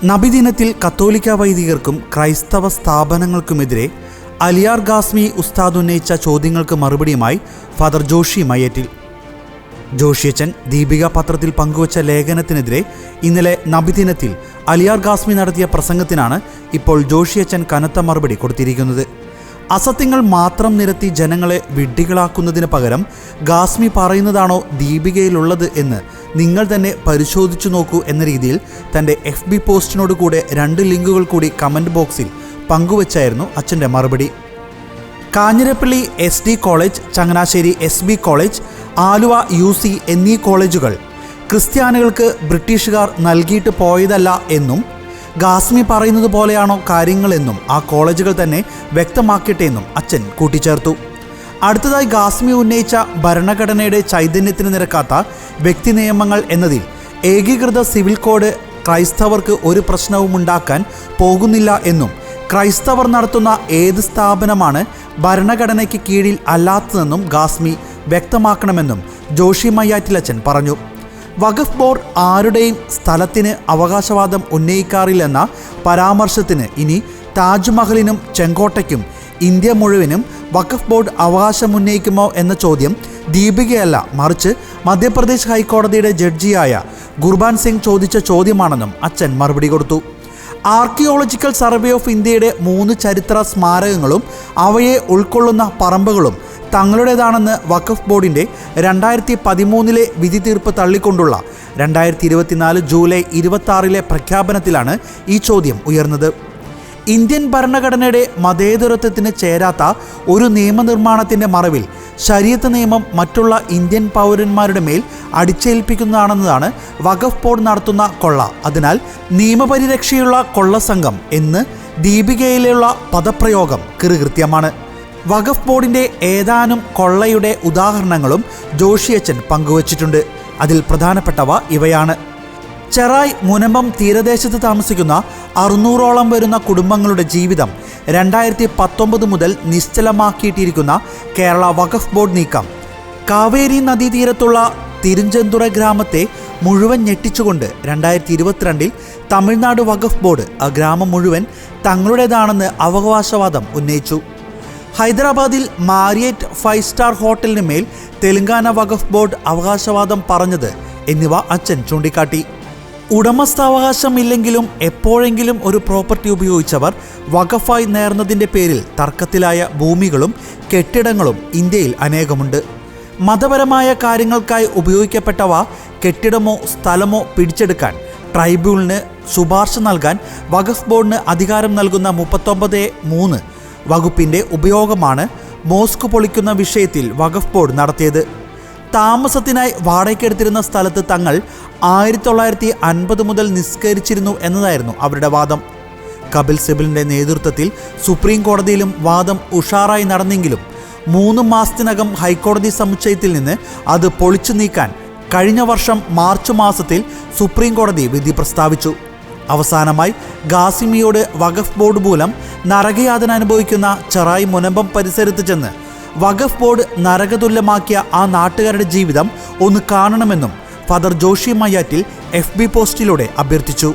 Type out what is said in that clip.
നബിദിനത്തിൽ കത്തോലിക്ക വൈദികർക്കും ക്രൈസ്തവ സ്ഥാപനങ്ങൾക്കുമെതിരെ അലിയാർ ഗാസ്മി ഉസ്താദ് ഉന്നയിച്ച ചോദ്യങ്ങൾക്ക് മറുപടിയുമായി ഫാദർ ജോഷി മയ്യറ്റിൽ. ജോഷിയച്ചൻ ദീപിക പത്രത്തിൽ പങ്കുവച്ച ലേഖനത്തിനെതിരെ ഇന്നലെ നബിദിനത്തിൽ അലിയാർ ഗാസ്മി നടത്തിയ പ്രസംഗത്തിനാണ് ഇപ്പോൾ ജോഷിയച്ചൻ കനത്ത മറുപടി കൊടുത്തിരിക്കുന്നത്. അസത്യങ്ങൾ മാത്രം നിരത്തി ജനങ്ങളെ വിഡ്ഢികളാക്കുന്നതിന് പകരം ഗാസ്മി പറയുന്നതാണോ ദീപികയിലുള്ളത് എന്ന് നിങ്ങൾ തന്നെ പരിശോധിച്ചു നോക്കൂ എന്ന രീതിയിൽ തൻ്റെ FB പോസ്റ്റിനോട് കൂടെ 2 ലിങ്കുകൾ കൂടി കമൻറ്റ് ബോക്സിൽ പങ്കുവച്ചായിരുന്നു അച്ഛൻ്റെ മറുപടി. Kanjirappally SD college, Changanassery SB college, Aluva UC എന്നീ കോളേജുകൾ ക്രിസ്ത്യാനികൾക്ക് ബ്രിട്ടീഷുകാർ നൽകിയിട്ട് പോയതല്ല എന്നും ഗാസ്മി പറയുന്നത് പോലെയാണോ കാര്യങ്ങളെന്നും ആ കോളേജുകൾ തന്നെ വ്യക്തമാക്കട്ടെ എന്നും അച്ഛൻ കൂട്ടിച്ചേർത്തു. അടുത്തതായി ഗാസ്മി ഉന്നയിച്ച ഭരണഘടനയുടെ ചൈതന്യത്തിന് നിരക്കാത്ത വ്യക്തി നിയമങ്ങൾ എന്നതിൽ ഏകീകൃത സിവിൽ കോഡ് ക്രൈസ്തവർക്ക് ഒരു പ്രശ്നവും ഉണ്ടാക്കാൻ പോകുന്നില്ല എന്നും ക്രൈസ്തവർ നടത്തുന്ന ഏത് സ്ഥാപനമാണ് ഭരണഘടനയ്ക്ക് കീഴിൽ അല്ലാത്തതെന്നും ഗാസ്മി വ്യക്തമാക്കണമെന്നും ജോഷി മയ്യാറ്റിലച്ചൻ പറഞ്ഞു. വഖഫ് ബോർഡ് ആരുടെയും സ്ഥലത്തിന് അവകാശവാദം ഉന്നയിക്കാറില്ലെന്ന പരാമർശത്തിന് ഇനി താജ്മഹലിനും ചെങ്കോട്ടയ്ക്കും ഇന്ത്യ മുഴുവനും വഖഫ് ബോർഡ് അവകാശമുന്നയിക്കുമോ എന്ന ചോദ്യം ദീപികയല്ല, മറിച്ച് മധ്യപ്രദേശ് ഹൈക്കോടതിയുടെ ജഡ്ജിയായ ഗുർബാൻ സിംഗ് ചോദിച്ച ചോദ്യമാണെന്നും അച്ഛൻ മറുപടി കൊടുത്തു. ആർക്കിയോളജിക്കൽ സർവേ ഓഫ് ഇന്ത്യയുടെ 3 ചരിത്ര സ്മാരകങ്ങളും അവയെ ഉൾക്കൊള്ളുന്ന പറമ്പുകളും തങ്ങളുടേതാണെന്ന് വഖഫ് ബോർഡിൻ്റെ 2013 വിധി തീർപ്പ് തള്ളിക്കൊണ്ടുള്ള 2024 ജൂലൈ 26 പ്രഖ്യാപനത്തിലാണ് ഈ ചോദ്യം ഉയർന്നത്. ഇന്ത്യൻ ഭരണഘടനയുടെ മതേതരത്വത്തിന് ചേരാത്ത ഒരു നിയമനിർമ്മാണത്തിൻ്റെ മറവിൽ ശരീഅത്ത് നിയമം മറ്റുള്ള ഇന്ത്യൻ പൗരന്മാരുടെ മേൽ അടിച്ചേൽപ്പിക്കുന്നതാണെന്നതാണ് വഖഫ് ബോർഡ് നടത്തുന്ന കൊള്ള. അതിനാൽ നിയമപരിരക്ഷയുള്ള കൊള്ളസംഘം എന്ന് ദീപികയിലുള്ള പദപ്രയോഗം കൃത്യമാണ്. വഖഫ് ബോർഡിൻ്റെ ഏതാനും കൊള്ളയുടെ ഉദാഹരണങ്ങളും ജോഷിയച്ചൻ പങ്കുവച്ചിട്ടുണ്ട്. അതിൽ പ്രധാനപ്പെട്ടവ ഇവയാണ്. ചെറായ് മുനമ്പം തീരദേശത്ത് താമസിക്കുന്ന 600ഓളം വരുന്ന കുടുംബങ്ങളുടെ ജീവിതം 2019 മുതൽ നിശ്ചലമാക്കിയിട്ടിരിക്കുന്ന കേരള വഖഫ് ബോർഡ് നീക്കം. കാവേരി നദീതീരത്തുള്ള തിരുഞ്ചെന്തുറ ഗ്രാമത്തെ മുഴുവൻ ഞെട്ടിച്ചുകൊണ്ട് 2022 തമിഴ്നാട് വഖഫ് ബോർഡ് ആ ഗ്രാമം മുഴുവൻ തങ്ങളുടേതാണെന്ന് അവകാശവാദം ഉന്നയിച്ചു. ഹൈദരാബാദിൽ മാരിയറ്റ് 5 സ്റ്റാർ ഹോട്ടലിന് മേൽ തെലങ്കാന വഖഫ് ബോർഡ് അവകാശവാദം പറഞ്ഞത് എന്നിവ അച്ഛൻ ചൂണ്ടിക്കാട്ടി. ഉടമസ്ഥാവകാശം ഇല്ലെങ്കിലും എപ്പോഴെങ്കിലും ഒരു പ്രോപ്പർട്ടി ഉപയോഗിച്ചവർ വഖഫായി നേർന്നതിൻ്റെ പേരിൽ തർക്കത്തിലായ ഭൂമികളും കെട്ടിടങ്ങളും ഇന്ത്യയിൽ അനേകമുണ്ട്. മതപരമായ കാര്യങ്ങൾക്കായി ഉപയോഗിക്കപ്പെട്ടവ കെട്ടിടമോ സ്ഥലമോ പിടിച്ചെടുക്കാൻ ട്രൈബ്യൂണലിന് ശുപാർശ നൽകാൻ വഖഫ് ബോർഡിന് അധികാരം നൽകുന്ന 39(3) വകുപ്പിൻ്റെ ഉപയോഗമാണ് മോസ്ക് പൊളിക്കുന്ന വിഷയത്തിൽ വഖഫ് ബോർഡ് നടത്തിയത്. താമസത്തിനായി വാടകയ്ക്കെടുത്തിരുന്ന സ്ഥലത്ത് തങ്ങൾ 1950 മുതൽ നിസ്കരിച്ചിരുന്നു എന്നതായിരുന്നു അവരുടെ വാദം. കപിൽ സിബലിൻ്റെ നേതൃത്വത്തിൽ സുപ്രീം കോടതിയിലും വാദം ഉഷാറായി നടന്നെങ്കിലും 3 മാസത്തിനകം ഹൈക്കോടതി സമുച്ചയത്തിൽ നിന്ന് അത് പൊളിച്ചു നീക്കാൻ കഴിഞ്ഞ വർഷം മാർച്ച് മാസത്തിൽ സുപ്രീം കോടതി വിധി പ്രസ്താവിച്ചു. അവസാനമായി ഗാസിമിയോട് വഖഫ് ബോർഡ് മൂലം നരകയാതന അനുഭവിക്കുന്ന ചെറായ് മുനമ്പം പരിസരത്ത് ചെന്ന് വഖഫ് ബോർഡ് നരകതുല്യമാക്കിയ ആ നാട്ടുകാരുടെ ജീവിതം ഒന്ന് കാണണമെന്നും ഫാദർ ജോഷി മയ്യാറ്റിൽ FB പോസ്റ്റിലൂടെ അഭ്യർത്ഥിച്ചു.